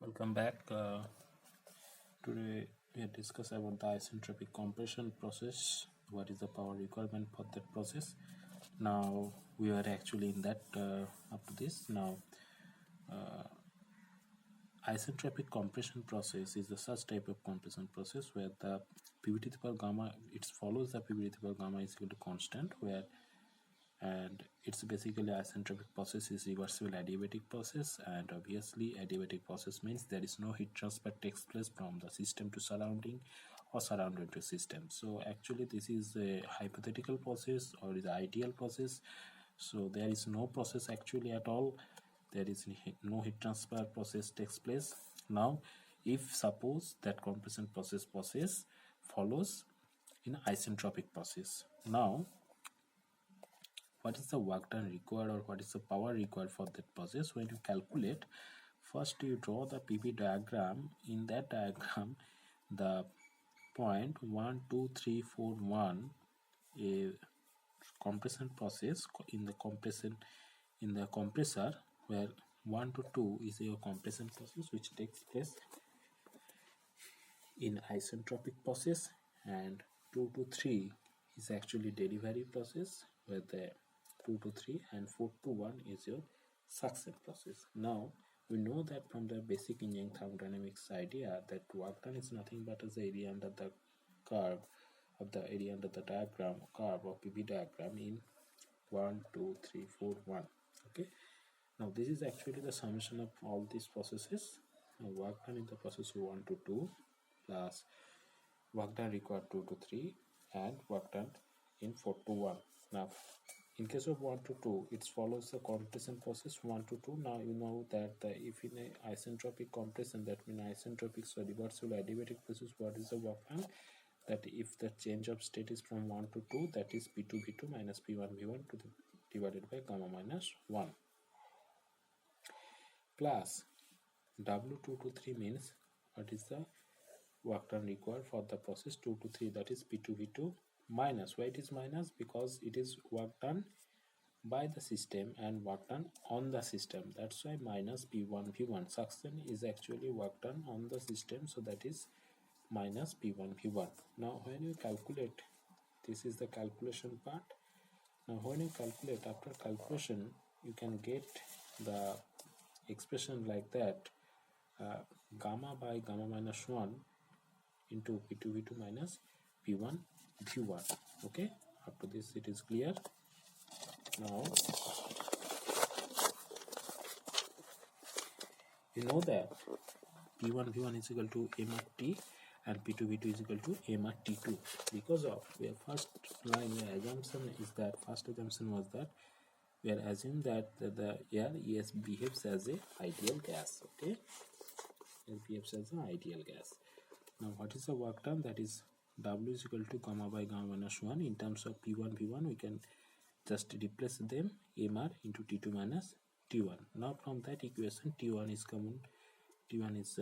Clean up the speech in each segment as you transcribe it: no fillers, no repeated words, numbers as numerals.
Welcome back. Today we are discuss about the isentropic compression process. What is the power requirement for that process? Now we are actually in that up to this. Now isentropic compression process is the such type of compression process where the PV to the power gamma it follows the PV to the power gamma is equal to constant where and it's basically isentropic process is reversible adiabatic process, and obviously adiabatic process means there is no heat transfer takes place from the system to surrounding or surrounding to system. So actually this is a hypothetical process or is ideal process, so there is no process actually at all, there is no heat transfer process takes place. Now if suppose that compression process follows in isentropic process, now what is the work done required or what is the power required for that process? When you calculate, first you draw the PV diagram. In that diagram the point 1 2 3 4 1 a compression process in the compressor where 1 to 2 is a compression process which takes place in isentropic process, and 2 to 3 is actually delivery process where the 2 to 3 and 4 to 1 is your suction process. Now we know that from the basic engineering thermodynamics idea that work done is nothing but as the area under the curve of the area under the diagram curve of PV diagram in 1 2 3 4 1. Okay, now this is actually the summation of all these processes. Now work done in the process 1 to 2 plus work done required 2 to 3 and work done in 4 to 1. Now in case of 1 to 2 it follows the compression process 1 to 2. Now you know that if in a isentropic compression, that means isentropic so reversible adiabatic process, what is the work done? That if the change of state is from 1 to 2, that is P2 V2 minus P1 V1 to the divided by gamma minus 1 plus W2 to 3 means what is the work done required for the process 2 to 3, that is P2 V2 minus, why it is minus? Because it is work done by the system and work done on the system, that's why minus P1 V1. Suction is actually work done on the system, so that is minus P1 V1. Now when you calculate, this is the calculation part. Now when you calculate, after calculation you can get the expression like that, gamma by gamma minus 1 into P2 V2 minus P1 V1. Okay, up to this it is clear. Now you know that P1 V1 is equal to m at t and P2 V2 is equal to m at t2, because of where first line assumption is that first assumption was that we are assuming that the air behaves as a ideal gas. Okay, it behaves as an ideal gas. Now what is the work done? That is W is equal to gamma by gamma minus 1. In terms of P1 V1 we can just replace them mr into T2 minus T1. Now from that equation T1 is common, T1 is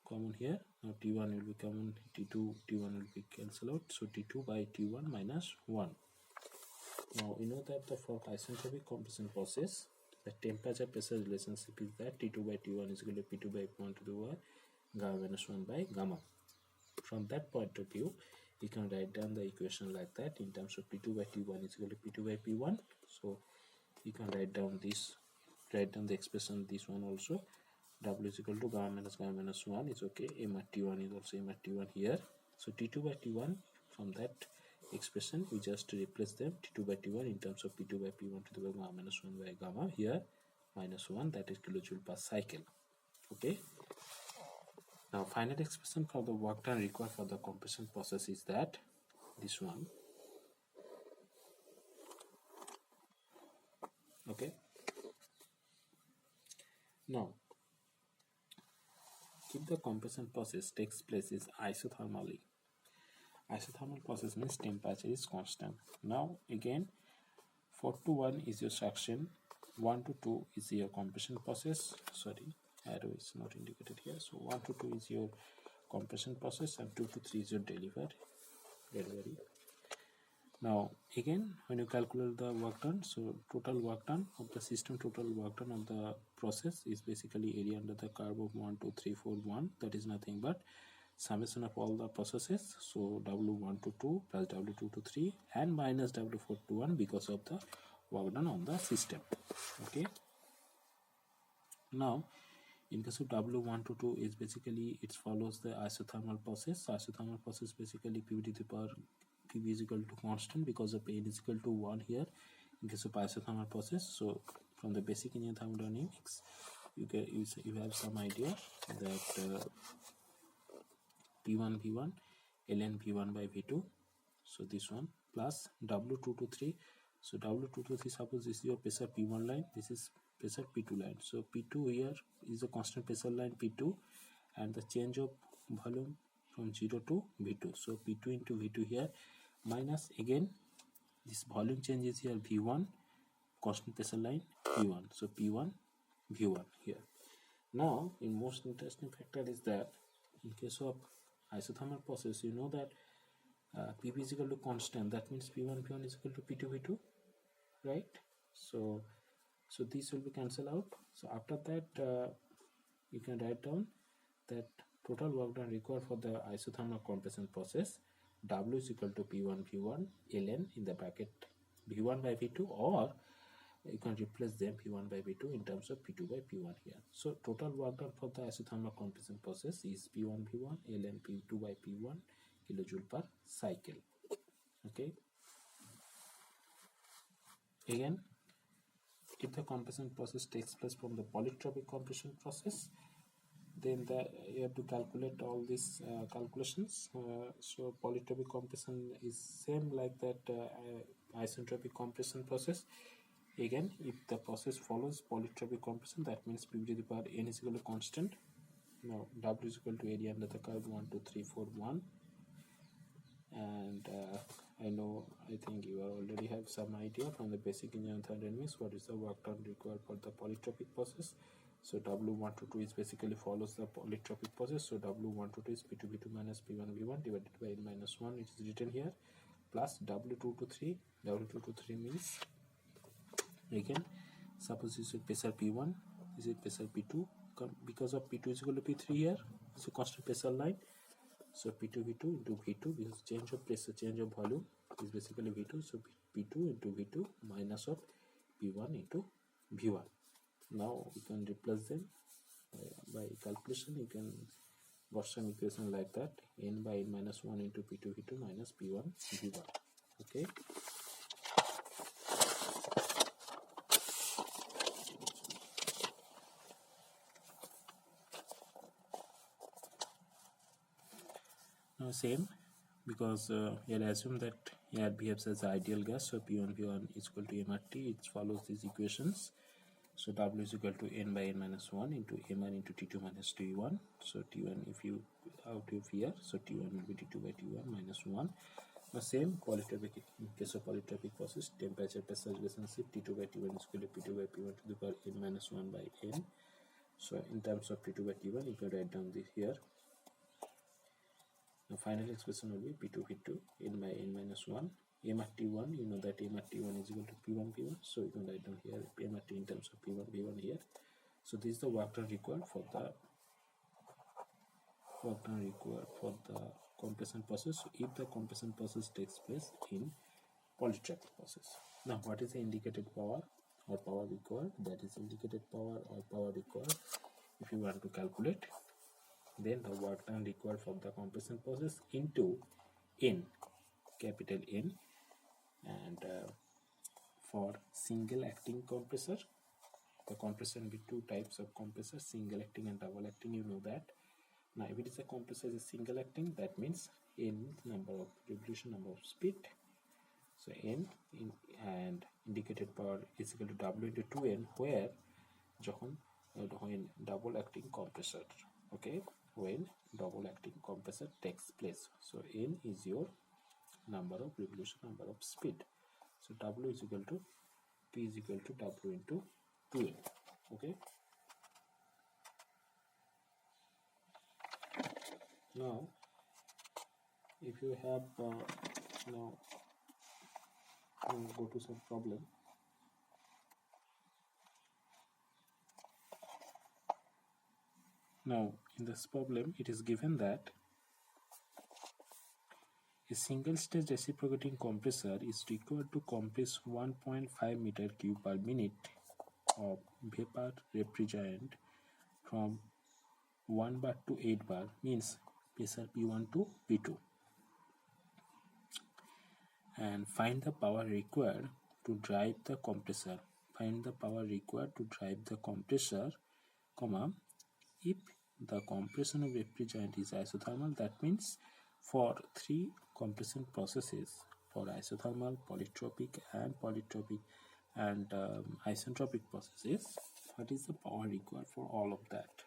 common here. Now T1 will be common, T2 T1 will be cancelled out, so T2 by T1 minus 1. Now you know that for isentropic compression process the temperature pressure relationship is that T2 by T1 is equal to P2 by P1 to the power gamma minus 1 by gamma. From that point of view you can write down the equation like that in terms of P2 by T1 is equal to P2 by P1. So you can write down the expression, this one also, W is equal to gamma minus 1 is okay, m at T1 is also m at T1 here. So T2 by T1, from that expression we just replace them, T2 by T1 in terms of P2 by P1 to the power gamma minus 1 by gamma, here minus 1, that is kilojoule per cycle. Okay, now final expression for the work done required for the compression process is that this one. Okay, now if the compression process takes place is isothermally, isothermal process means temperature is constant. Now again 4 to 1 is your suction, 1 to 2 is your compression process, sorry arrow is not indicated here, so 1 to 2 is your compression process and 2 to 3 is your delivery. Now again, when you calculate the work done, so total work done of the system, total work done of the process is basically area under the curve of 1 2 3 4 1. That is nothing but summation of all the processes. So W1 to 2 plus W2 to 3 and minus W4 to 1 because of the work done on the system. Okay. Now in case of W1 to 2 is basically it follows the isothermal process. Isothermal process basically P to the power P is equal to constant because of n is equal to 1 here in case of isothermal process. So from the basic Indian thermodynamics you have some idea that P1 V1 ln P1 by V2, so this one plus W2 to 3. So W2 to 3, suppose this is your pressure P1 line, this is pressure P2 line. So P2 here is a constant pressure line P2 and the change of volume from 0 to V2. So P2 into V2 here minus again this volume change is here V1 constant pressure line P1. So P1 V1 here. Now in most interesting factor is that in case of isothermal process, you know that P is equal to constant. That means P1 P1 is equal to P2 V2, right? So this will be cancelled out. So after that, you can write down that total work done required for the isothermal compression process W is equal to P1 V1 ln in the bracket V1 by V2, or you can replace them P1 by V2 in terms of P2 by P1 here. So total work done for the isothermal compression process is P1 V1 ln P2 by P1 kilojoule per cycle. Okay. Again, if the compression process takes place from the polytropic compression process, then you have to calculate all these calculations. So polytropic compression is same like that isentropic compression process. Again, if the process follows polytropic compression, that means P to the power n is equal to constant. Now W is equal to area under the curve 1 2 3 4 1, and I think you already have some idea from the basic engineering thermodynamics what is the work done required for the polytropic process. So W1 to 2 is basically follows the polytropic process. So W1 to 2 is P2 V2 minus P1 V1 divided by n minus 1, it is written here, plus W2 to 3. W2 to 3 means again, suppose this is pressure P1, this is pressure P2, because of P2 is equal to P3 here, it's a constant pressure line. So P2 V2 into V2, because change of pressure, change of volume is basically V2. So P2 into V2 minus of P1 into V1. Now you can replace them by calculation. You can work some equation like that: n by n minus 1 into P2 V2 minus P1 V1. Okay. Now same, because you'll assume that air behaves as ideal gas, so P1 V1 is equal to mRT. It follows these equations. So W is equal to n by n minus 1 into mR into T2 minus T1. So T1, if you out of here, so T1 will be T2 by T1 minus 1. Now same polytropic, in case of polytropic process, temperature pressure relationship T2 by T1 is equal to P2 by P1 to the power n minus 1 by n. So in terms of P2 by T1, you can write down this here. The final expression will be P2 V2 n by n minus 1. mRT1, you know that mRT1 is equal to P1 V1, so you can write down here mRT in terms of P1 V1 here. So this is the work done required for the compression process. So if the compression process takes place in polytropic process. Now what is the indicated power or power required? That is indicated power or power required if you want to calculate. Then the work done required for the compression process into N, capital N, and for single acting compressor, the compressor will be two types of compressor, single acting and double acting, you know that. Now if it is a compressor is a single acting, that means N number of revolution, number of speed. So N and indicated power is equal to W into 2N, where when double acting compressor, okay, when double acting compressor takes place. So N is your number of revolution, number of speed. So W is equal to P is equal to W into 2N. Okay. Now, if you have now go to some problem. Now in this problem it is given that a single stage reciprocating compressor is required to compress 1.5 meter cube per minute of vapor refrigerant from 1 bar to 8 bar, means pressure P1 to P2, and find the power required to drive the compressor. Find the power required to drive the compressor, comma, if the compression of refrigerant is isothermal, that means for 3 compression processes, for isothermal, polytropic and isentropic processes, what is the power required for all of that?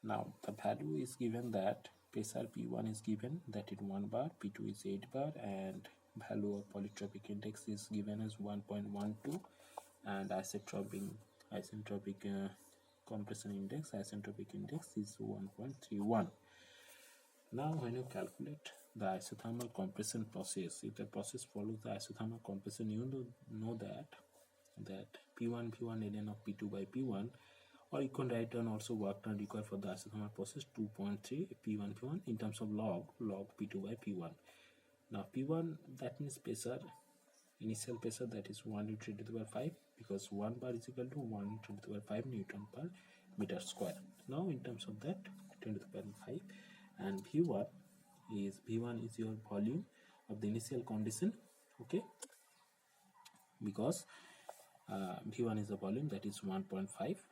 Now the value is given that pressure P1 is given, that is 1 bar, P2 is 8 bar, and value of polytropic index is given as 1.12, and isentropic compression index, isentropic index is 1.31. Now when you calculate the isothermal compression process, if the process follows the isothermal compression, you know that P1 ln of P2 by P1, or you can write down also work done required for the isothermal process 2.3 P1 in terms of log P2 by P1. Now P1, that means pressure, initial pressure, that is 1 into 10 to the power 5, because 1 bar is equal to 1 into 10 to the power 5 Newton per meter square. Now in terms of that 10 to the power 5, and V1 is your volume of the initial condition, okay, because V1 is the volume, that is 1.5,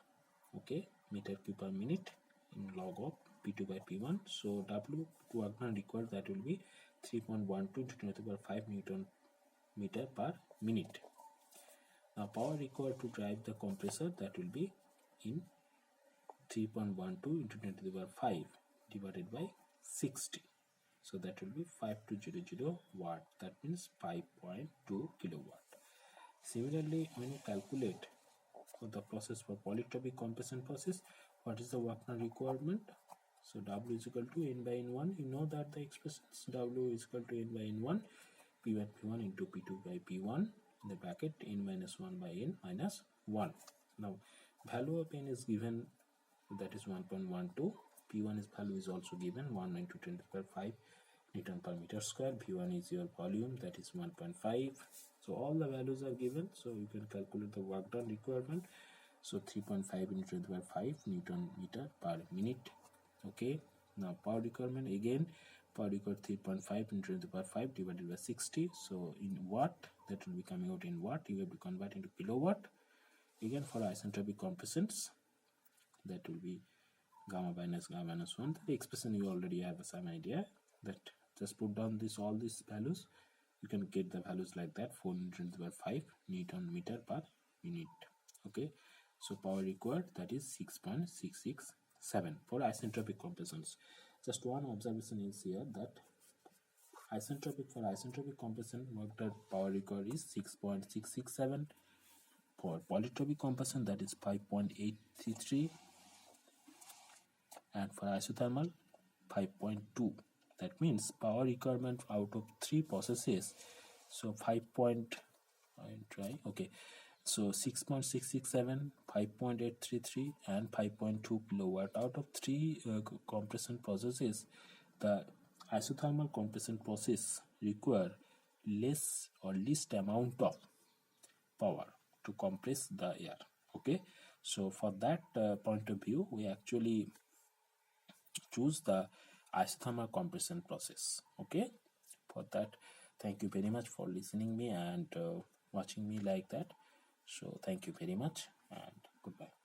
okay, meter cube per minute in log of P2 by P1. So W work done required, that will be 3.12 into 10 to the power 5 Newton meter per minute. Now power required to drive the compressor, that will be in 3.12 into 10 to the power 5 divided by 60. So that will be 5200 watt, that means 5.2 kilowatt. Similarly, when you calculate for the process for polytropic compression process, what is the work done requirement? So W is equal to N by N1. You know that the expressions, W is equal to N by N1, P1 into P2 by P1 in the bracket N minus 1 by N minus 1. Now value of N is given, that is 1.12. P1 is value is also given, 1 into 10 to the power 5 Newton per meter square. V1 is your volume, that is 1.5. So all the values are given, so you can calculate the work done requirement. So 3.5 into 10 to the power 5 Newton meter per minute. Okay, now power requirement, again power required 3.5 into 10 to the power 5 divided by 60. So in watt, that will be coming out in watt. You have to convert into kilowatt. Again for isentropic compressions, that will be gamma minus 1. The expression you already have some idea, that just put down all these values, you can get the values like that, 4 into 10 to the power 5 Newton meter per minute. Okay, so power required, that is 6.667 for isentropic compressions. Just one observation is here, that for isentropic compression, work done power required is 6.667. For polytropic compression, that is 5.833, and for isothermal 5.2. That means power requirement out of 3 processes, so 6.667, 5.833 and 5.2 kilowatt. Out of 3 compression processes, the isothermal compression process require less or least amount of power to compress the air. Okay, so for that point of view, we actually choose the isothermal compression process. Okay, for that, thank you very much for listening me and watching me like that. So thank you very much and goodbye.